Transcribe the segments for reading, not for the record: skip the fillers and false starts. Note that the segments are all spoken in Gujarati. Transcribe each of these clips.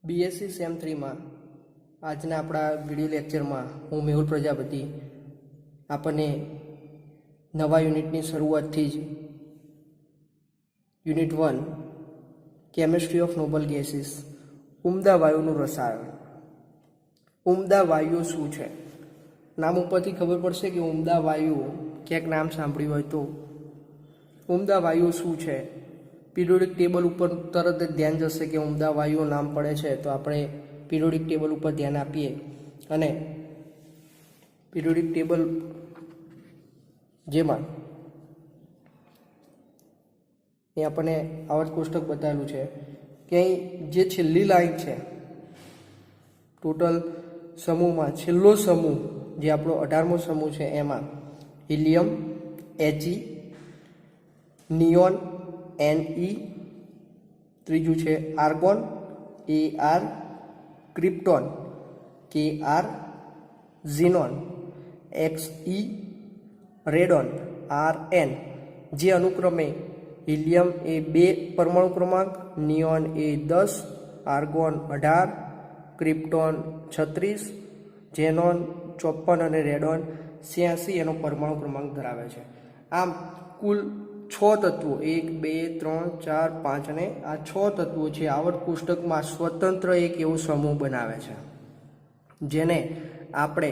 બીએસસી સેમ 3માં આજના આપણા વિડીયો લેક્ચરમાં હું મેહુલ પ્રજાપતિ આપણને નવા યુનિટની શરૂઆતથી જ unit 1 chemistry of noble gases ઉમદા વાયુનું રસાયણ. ઉમદા વાયુઓ શું છે? નામ ઉપરથી ખબર પડશે કે ઉમદા વાયુઓ ક્યાંક નામ સાંભળ્યું હોય તો. ઉમદા વાયુઓ શું છે? પીરિયોડિક ટેબલ ઉપર તરત જ ધ્યાન જશે કે ઉમદા વાયુઓ નામ પડે છે તો આપણે પીરિયોડિક ટેબલ ઉપર ધ્યાન આપીએ અને પીરિયોડિક ટેબલ જેમાં એ આપણને આવર્ત કોષ્ટક બતાવેલું છે કે અહીં જે છેલ્લી લાઈન છે ટોટલ સમૂહમાં છેલ્લો સમૂહ જે આપણો 18મો સમૂહ છે એમાં હિલિયમ He, નિયોન Ne, ત્રીજું છે argon Ar, krypton Kr, ઝીનોન Xe, radon Rn, જે અનુક્રમે હિલિયમ એ 2 પરમાણુ ક્રમાંક, નિયોન એ 10, આર્ગોન 18, ક્રિપ્ટોન 36, ઝેનોન 54 અને રેડોન 86 એનો પરમાણુ ક્રમાંક ધરાવે છે. આમ કુલ 6 તત્વો 1 2 3 4 5 અને આ 6 તત્વો છે આવર્ત કોષ્ટકમાં સ્વતંત્ર એક એવો સમૂહ બનાવે છે જેને આપણે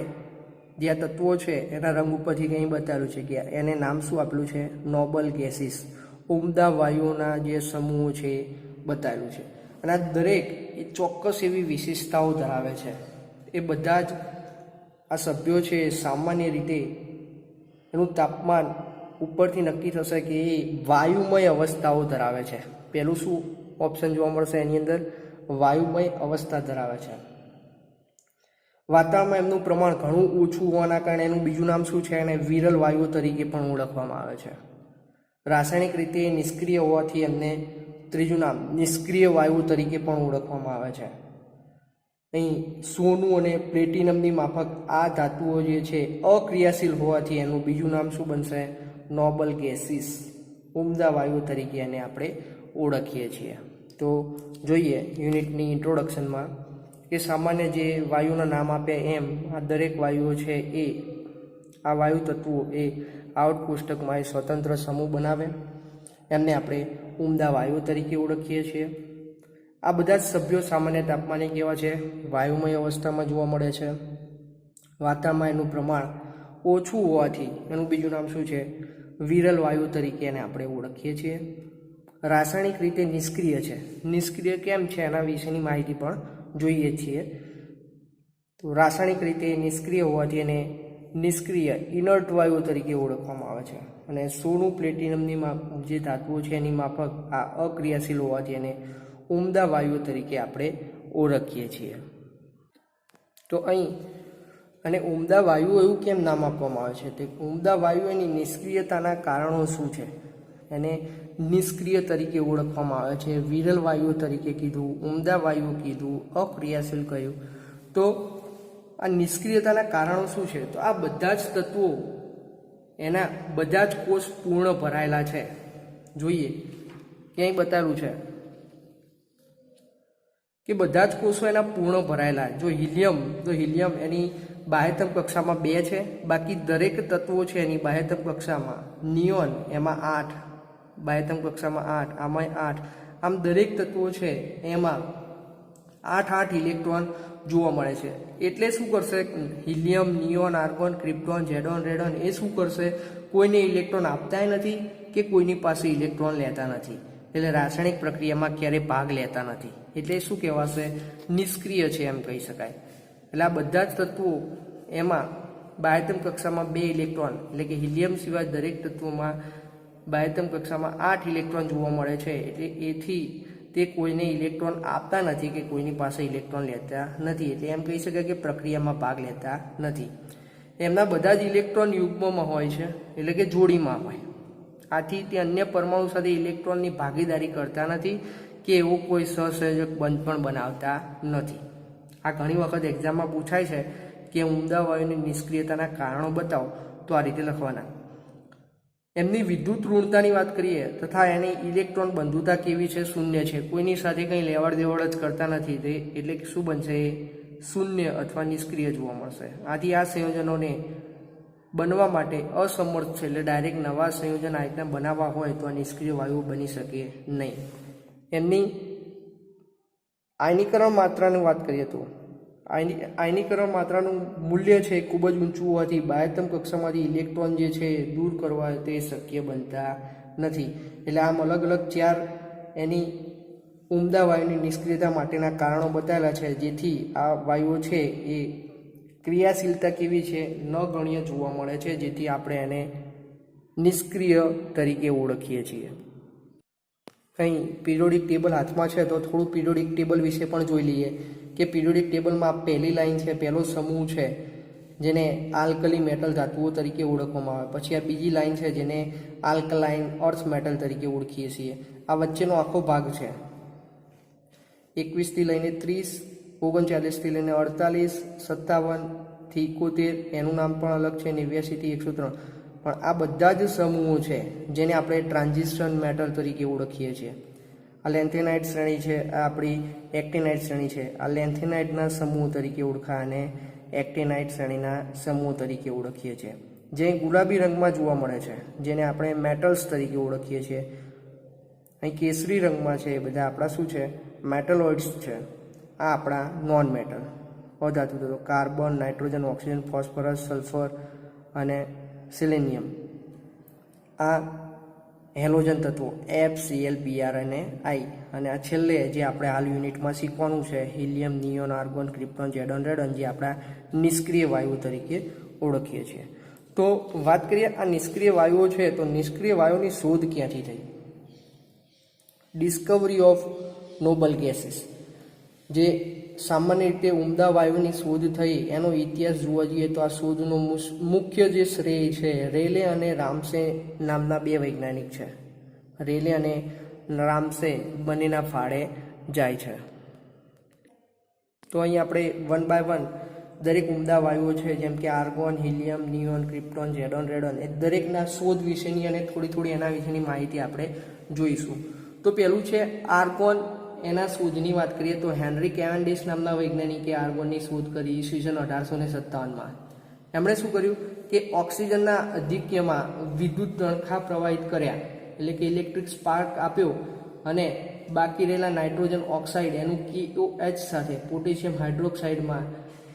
જે આ તત્વો છે એના રંગ ઉપરથી કંઈ બતાવેલું છે કે એને નામ શું આપેલું છે? Noble gases. ઉમદા વાયુઓના જે સમૂહો છે બતાવેલું છે અને આ દરેક એ ચોક્કસ એવી વિશેષતાઓ ધરાવે છે. એ બધા જ આ સભ્યો છે સામાન્ય રીતે એનું તાપમાન ઉપરથી નક્કી થશે કે એ વાયુમય અવસ્થાઓ ધરાવે છે. પહેલું શું ઓપ્શન જોવા મળશે એની અંદર? વાયુમય અવસ્થા ધરાવે છે. વાતાવરણમાં એમનું પ્રમાણ ઘણું ઓછું હોવાના કારણે એનું બીજું નામ શું છે? એને વિરલ વાયુઓ તરીકે પણ ઓળખવામાં આવે છે. રાસાયણિક રીતે નિષ્ક્રિય હોવાથી એમને ત્રીજું નામ નિષ્ક્રિય વાયુ તરીકે પણ ઓળખવામાં આવે છે. અહીં સોનું અને પ્લેટિનમની માફક આ ધાતુઓ જે છે અક્રિયાશીલ હોવાથી એનું બીજું નામ શું બનશે? Noble gases. ઉમદા વાયુ તરીકે એને આપણે ઓળખીએ છીએ. તો જોઈએ યુનિટની ઇન્ટ્રોડક્શનમાં કે સામાન્ય જે વાયુના નામ આપ્યા એમ આ દરેક વાયુઓ છે એ આ વાયુ તત્વો એ આવર્ત કોષ્ટકમાં એ સ્વતંત્ર સમૂહ બનાવે એમને આપણે ઉમદા વાયુઓ તરીકે ઓળખીએ છીએ. આ બધા જ સભ્યો સામાન્ય તાપમાને કેવા છે? વાયુમય અવસ્થામાં જોવા મળે છે. વાતાવરણમાં એનું પ્રમાણ ઓછું હોવાથી એનું બીજું નામ શું છે? વિરલ વાયુ તરીકે એને આપણે ઓળખીએ છીએ. રાસાયણિક રીતે નિષ્ક્રિય છે. નિષ્ક્રિય કેમ છે એના વિશેની માહિતી પણ જોઈએ છીએ. તો રાસાયણિક રીતે નિષ્ક્રિય હોવાથી એને નિષ્ક્રિય ઇનર્ટ વાયુ તરીકે ઓળખવામાં આવે છે. અને સોનું પ્લેટિનમની જે ધાતુઓ છે એની માફક આ અક્રિયાશીલ હોવાથી એને ઉમદા વાયુ તરીકે આપણે ઓળખીએ છીએ. તો અહીં અને ઉમદા વાયુઓ એવું કેમ નામ આપવામાં આવે છે? તે ઉમદા વાયુ એની નિષ્ક્રિયતાના કારણો શું છે? એને નિષ્ક્રિય તરીકે ઓળખવામાં આવે છે. વિરલ વાયુઓ તરીકે કીધું, ઉમદા વાયુઓ કીધું, અક્રિયાશીલ કહ્યું. તો આ નિષ્ક્રિયતાના કારણો શું છે? તો આ બધા જ તત્વો એના બધા જ કોષ પૂર્ણ ભરાયેલા છે. જોઈએ ક્યાંય બતાવેલું છે કે બધા જ કોષો એના પૂર્ણ ભરાયેલા. જો હિલિયમ એની બાહ્યતમ કક્ષામાં 2 છે, બાકી દરેક તત્વો છે એની બાહ્યતમ કક્ષામાં. નિયોન એમાં 8, બાહ્યતમ કક્ષામાં 8, આમાં 8. આમ દરેક તત્વો છે એમાં 8 ઇલેક્ટ્રોન જોવા મળે છે. એટલે શું કરશે? Helium, neon, argon, krypton, xenon, radon એ શું કરશે? કોઈને ઇલેક્ટ્રોન આપતા નથી કે કોઈની પાસે ઇલેક્ટ્રોન લેતા નથી. એટલે રાસાયણિક પ્રક્રિયામાં ક્યારેય ભાગ લેતા નથી. એટલે શું કહેવાશે? નિષ્ક્રિય છે એમ કહી શકાય. એટલે આ બધા જ તત્વો એમાં બાહ્યતમ કક્ષામાં 2 ઇલેક્ટ્રોન એટલે કે હિલિયમ સિવાય દરેક તત્વોમાં બાહ્યતમ કક્ષામાં 8 ઇલેક્ટ્રોન જોવા મળે છે. એટલે એથી તે કોઈને ઇલેક્ટ્રોન આપતા નથી કે કોઈની પાસે ઇલેક્ટ્રોન લેતા નથી. એટલે એમ કહી શકાય કે પ્રક્રિયામાં ભાગ લેતા નથી. એમના બધા જ ઇલેક્ટ્રોન યુગ્મમાં હોય છે એટલે કે જોડીમાં હોય. આથી તે અન્ય પરમાણુ સાથે ઇલેક્ટ્રોનની ભાગીદારી કરતા નથી કે એવો કોઈ સહસંયોજક બંધ પણ બનાવતા નથી. આ ઘણી વખત એક્ઝામમાં પૂછાય છે કે ઉમદા વાયુની નિષ્ક્રિયતાના કારણો બતાવો, તો આ રીતે લખવાના. એમની વિદ્યુત ઋણતાની વાત કરીએ તથા એની ઇલેક્ટ્રોન બંધુતા કેવી છે, શૂન્ય છે, કોઈની સાથે કંઈ લેવડ દેવડ જ કરતા નથી, તે એટલે કે શું બનશે, શૂન્ય અથવા નિષ્ક્રિય જોવા મળશે. આથી આ સંયોજનોને બનવા માટે અસમર્થ છે, એટલે ડાયરેક્ટ નવા સંયોજન આ રીતના બનાવવા હોય તો આ નિષ્ક્રિય વાયુઓ બની શકે નહીં. એમની આયનીકરણ માત્રાની વાત કરીએ તો આયનીકરણ માત્રાનું મૂલ્ય છે ખૂબ જ ઊંચું હોવાથી બાહ્યતમ કક્ષામાંથી ઇલેક્ટ્રોન જે છે દૂર કરવા તે શક્ય બનતા નથી. એટલે આમ અલગ અલગ 4 એની ઉમદા વાયુની નિષ્ક્રિયતા માટેના કારણો બતાવેલા છે, જેથી આ વાયુઓ છે એ ક્રિયાશીલતા કેવી છે, નગણ્ય જોવા મળે છે, જેથી આપણે એને નિષ્ક્રિય તરીકે ઓળખીએ છીએ. કંઈ પિરિયોડિક ટેબલ હાથમાં છે તો થોડું પિરિયોડિક ટેબલ વિશે પણ જોઈ લઈએ કે પિરિયોડિક ટેબલમાં પહેલી લાઈન છે, પહેલો સમૂહ છે જેને આલ્કલી મેટલ ધાતુઓ તરીકે ઓળખવામાં આવે. પછી આ બીજી લાઈન છે જેને આલ્કલાઇન અર્થ મેટલ તરીકે ઓળખીએ છીએ. આ વચ્ચેનો આખો ભાગ છે 21 થી લઈને 30, 39 થી લઈને 48, 57 થી 71, એનું નામ પણ અલગ છે 89 થી 103. પણ આ બધા જ સમૂહો છે જેને આપણે ટ્રાન્ઝિશન મેટલ તરીકે ઓળખીએ છીએ. આ લેન્થેનાઇટ શ્રેણી છે, આ આપણી એક્ટિનાઇટ શ્રેણી છે. આ લેન્થેનાઇટના સમૂહ તરીકે ઓળખાય અને એક્ટિનાઇટ શ્રેણીના સમૂહ તરીકે ઓળખીએ છીએ. જે ગુલાબી રંગમાં જોવા મળે છે જેને આપણે મેટલ્સ તરીકે ઓળખીએ છીએ. અહીં કેસરી રંગમાં છે એ બધા આપણા શું છે, મેટલોઇડ્સ છે. આ આપણા નોન મેટલ અધાતુ તત્વો, carbon, nitrogen, oxygen, phosphorus, sulphur અને સેલેનિયમ. આ હેલોજન તત્વો FCl, Br અને I. અને આ છેલ્લે જે આપણે હાલ યુનિટમાં શીખવાનું છે હિલિયમ, નિયોન, આર્ગોન, ક્રિપ્ટોન, ઝેડોન, રેડોન, જે આપણા નિષ્ક્રિય વાયુ તરીકે ઓળખીએ છીએ. તો વાત કરીએ આ નિષ્ક્રિય વાયુઓ છે તો નિષ્ક્રિય વાયુઓની શોધ ક્યાંથી થઈ? ડિસ્કવરી ઓફ નોબલ ગેસીસ, જે સામાન્ય રીતે ઉમદા વાયુની શોધ થઈ એનો ઇતિહાસ જોવા જઈએ તો આ શોધનો મુખ્ય જે શ્રેય છે રેલે અને રામસે નામના 2 વૈજ્ઞાનિક છે. રેલે અને રામસે બંનેના ફાળે જાય છે. તો અહીં આપણે 1 બાય 1 દરેક ઉમદા વાયુઓ છે જેમ કે આર્ગોન, હિલિયમ, નિયોન, ક્રિપ્ટોન, ઝેડોન, રેડોન એ દરેકના શોધ વિશેની અને થોડી એના વિશેની માહિતી આપણે જોઈશું. તો પહેલું છે આર્ગોન. એના શોધની વાત કરીએ તો હેનરી કેવેન્ડિશ નામના વૈજ્ઞાનિકે આર્ગોનની શોધ કરી ઈસવીસન 1857માં. એમણે શું કર્યું કે ઓક્સિજનના અધિક્યમાં વિદ્યુત તણખા પ્રવાહિત કર્યા, એટલે કે ઇલેક્ટ્રિક સ્પાર્ક આપ્યો અને બાકી રહેલા નાઇટ્રોજન ઓક્સાઇડ એનું KOH સાથે પોટેશિયમ હાઇડ્રોક્સાઇડમાં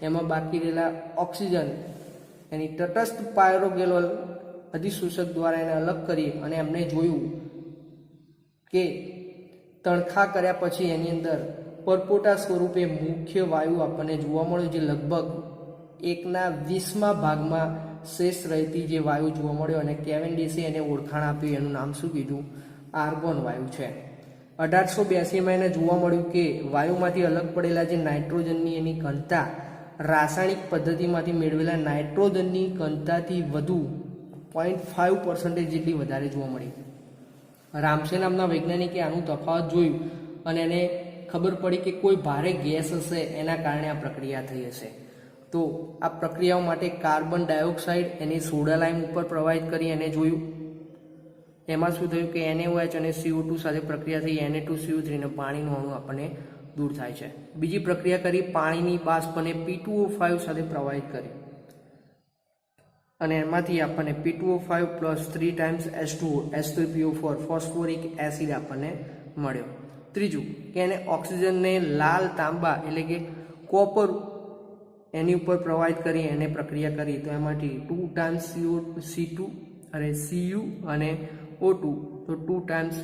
એમાં બાકી રહેલા ઓક્સિજન એની તટસ્થ પાયરોગેલોલ અધિશોષક દ્વારા એને અલગ કરી અને એમને જોયું કે તણખા કર્યા પછી એની અંદર પરપોટા સ્વરૂપે મુખ્ય વાયુ આપણને જોવા મળ્યો, જે લગભગ 1/20 ભાગમાં શેષ રહેતી જે વાયુ જોવા મળ્યો અને કેવેન્ડિશે એને ઓળખાણ આપ્યું. એનું નામ શું કીધું? આર્ગોન વાયુ છે. 1882માં એને જોવા મળ્યું કે વાયુમાંથી અલગ પડેલા જે નાઇટ્રોજનની એની ઘનતા રાસાયણિક પદ્ધતિમાંથી મેળવેલા નાઇટ્રોજનની ઘનતાથી વધુ 0.5% જેટલી વધારે જોવા મળી. રામસે નામના વૈજ્ઞાનિકે આનું તફાવત જોયું અને એને ખબર પડી કે કોઈ ભારે ગેસ હશે એના કારણે આ પ્રક્રિયા થઈ હશે. તો આ પ્રક્રિયાઓ માટે કાર્બન ડાયોક્સાઇડ એની સોડા લાઇમ ઉપર પ્રવાહિત કરી એને જોયું. એમાં શું થયું કે NaOH અને CO2 સાથે પ્રક્રિયા થઈ Na2CO3 અને પાણીનું અણુ આપણને દૂર થાય છે. બીજી પ્રક્રિયા કરી પાણીની બાષ્પ અને P2O5 સાથે પ્રવાહિત કરી અને એમાંથી આપણને P2O5 plus 3 times H2O H3PO4 phosphoric acid આપણને મળ્યો. ત્રીજું કે એને ઓક્સિજનને લાલ તાંબા એટલે કે કોપર એની ઉપર પ્રવાહિત કરી એને પ્રક્રિયા કરી તો એમાંથી 2 ટાઈમ્સ CO2 અને Cu અને O2 તો 2 ટાઈમ્સ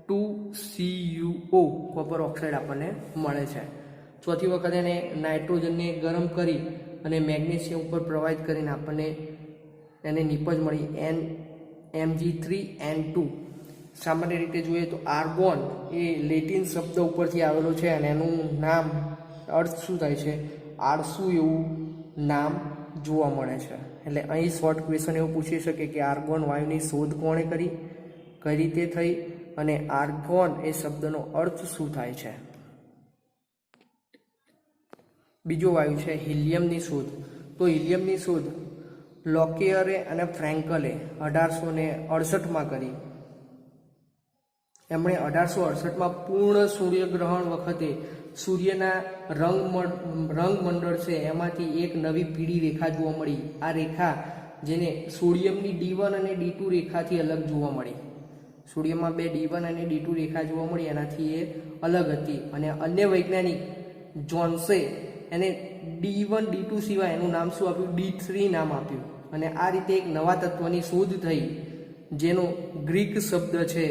2CuO કોપર ઓક્સાઇડ આપણને મળે છે. ચોથી વખત એને નાઇટ્રોજનને ગરમ કરી અને મેગ્નેશિયમ ઉપર પ્રવાહિત કરીને આપણને એને નિપજ મળી Mg3N2. સામાન્ય રીતે જોઈએ તો આર્ગોન એ લેટિન શબ્દ ઉપરથી આવેલો છે અને એનું નામ અર્થ શું થાય છે? આળસુ એવું નામ જોવા મળે છે. એટલે અહીં શોર્ટ ક્વેશ્ચન એવું પૂછી શકે કે આર્ગોન વાયુની શોધ કોણે કરી, કઈ રીતે થઈ અને આર્ગોન એ શબ્દનો અર્થ શું થાય છે? બીજો વાયુ છે હિલિયમની શોધ. તો હિલિયમની શોધ લોકિયરે અને ફ્રેન્કલે 1868માં કરી. એમણે 1868માં પૂર્ણ સૂર્યગ્રહણ વખતે સૂર્યના રંગમંડળ છે એમાંથી એક નવી પીળી રેખા જોવા મળી. આ રેખા જેને સોડિયમની D1 અને D2 રેખાથી અલગ જોવા મળી. સોડિયમમાં બે D1 અને D2 રેખા જોવા મળી, એનાથી એ અલગ હતી. અને અન્ય વૈજ્ઞાનિક જોન્સે એને D1 D2 સિવાય એનું નામ શું આપ્યું? D3 નામ આપ્યું. અને આ રીતે એક નવા તત્વની શોધ થઈ જેનો ગ્રીક શબ્દ છે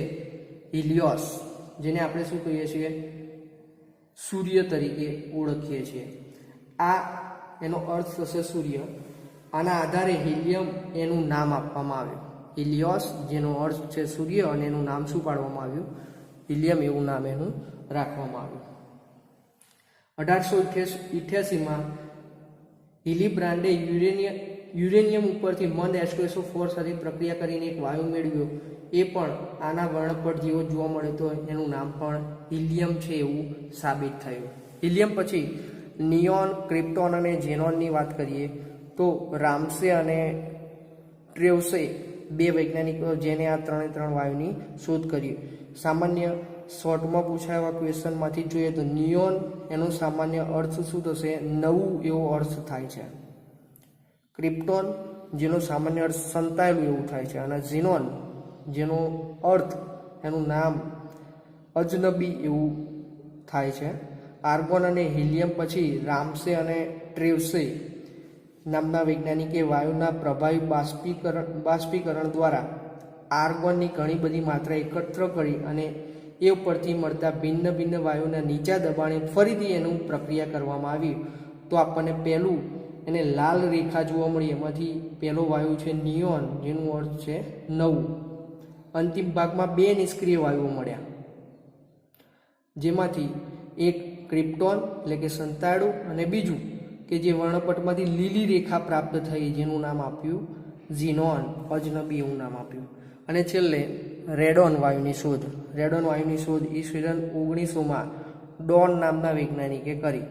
હિલિયોસ, જેને આપણે શું કહીએ છીએ? સૂર્ય તરીકે ઓળખીએ છીએ. આ એનો અર્થ થશે સૂર્ય. આના આધારે હિલિયમ એનું નામ આપવામાં આવ્યું. હિલિયોસ જેનો અર્થ છે સૂર્ય અને એનું નામ શું પાડવામાં આવ્યું? હિલિયમ એવું નામ એનું રાખવામાં આવ્યું. 1888માં હિલીબ્રાન્ડે યુરેનિયમ ઉપરથી મંદ H2SO4 સાથે પ્રક્રિયા કરીને એક વાયુ મેળવ્યો. એ પણ આના વર્ણપટ જેવો જોવા મળે તો એનું નામ પણ હિલિયમ છે એવું સાબિત થયું. હિલિયમ પછી નિયોન, ક્રિપ્ટોન અને ઝેનોનની વાત કરીએ તો રામસે અને ટ્રેવસે બે વૈજ્ઞાનિકો જેને આ ત્રણ વાયુની શોધ કરી. સામાન્ય શોર્ટમાં પૂછાયેલા ક્વેશ્ચનમાંથી જોઈએ તો નિયોન એનો સામાન્ય અર્થ શું થશે? નવું એવો અર્થ થાય છે. ક્રિપ્ટોન જેનો સામાન્ય અર્થ સંતાયેલું એવું થાય છે. અને ઝીનોન જેનો અર્થ એનું નામ અજનબી એવું થાય છે. આર્ગોન અને હિલિયમ પછી રામસે અને ટ્રેવસે નામના વૈજ્ઞાનિકે વાયુના પ્રભાવી બાષ્પીકરણ દ્વારા આર્ગોનની ઘણી બધી માત્રા એકત્ર કરી અને એ ઉપરથી મળતા ભિન્ન ભિન્ન વાયુના નીચા દબાણે ફરીથી એનું પ્રક્રિયા કરવામાં આવી. તો આપણને પહેલું એને લાલ રેખા જોવા મળી. એમાંથી પહેલો વાયુ છે નિયોન, જેનો અર્થ છે નવું. અંતિમ ભાગમાં બે નિષ્ક્રિય વાયુઓ મળ્યા, જેમાંથી એક ક્રિપ્ટોન એટલે કે સંતાડું, અને બીજું કે જે વર્ણપટમાંથી લીલી રેખા પ્રાપ્ત થઈ જેનું નામ આપ્યું ઝીનોન, અજનબી એવું નામ આપ્યું. અને છેલ્લે રેડોન વાયુની શોધ. રેડોન વાયુની શોધ ઈસવીસન 1900માં ડોન નામના વૈજ્ઞાનિકે કરી.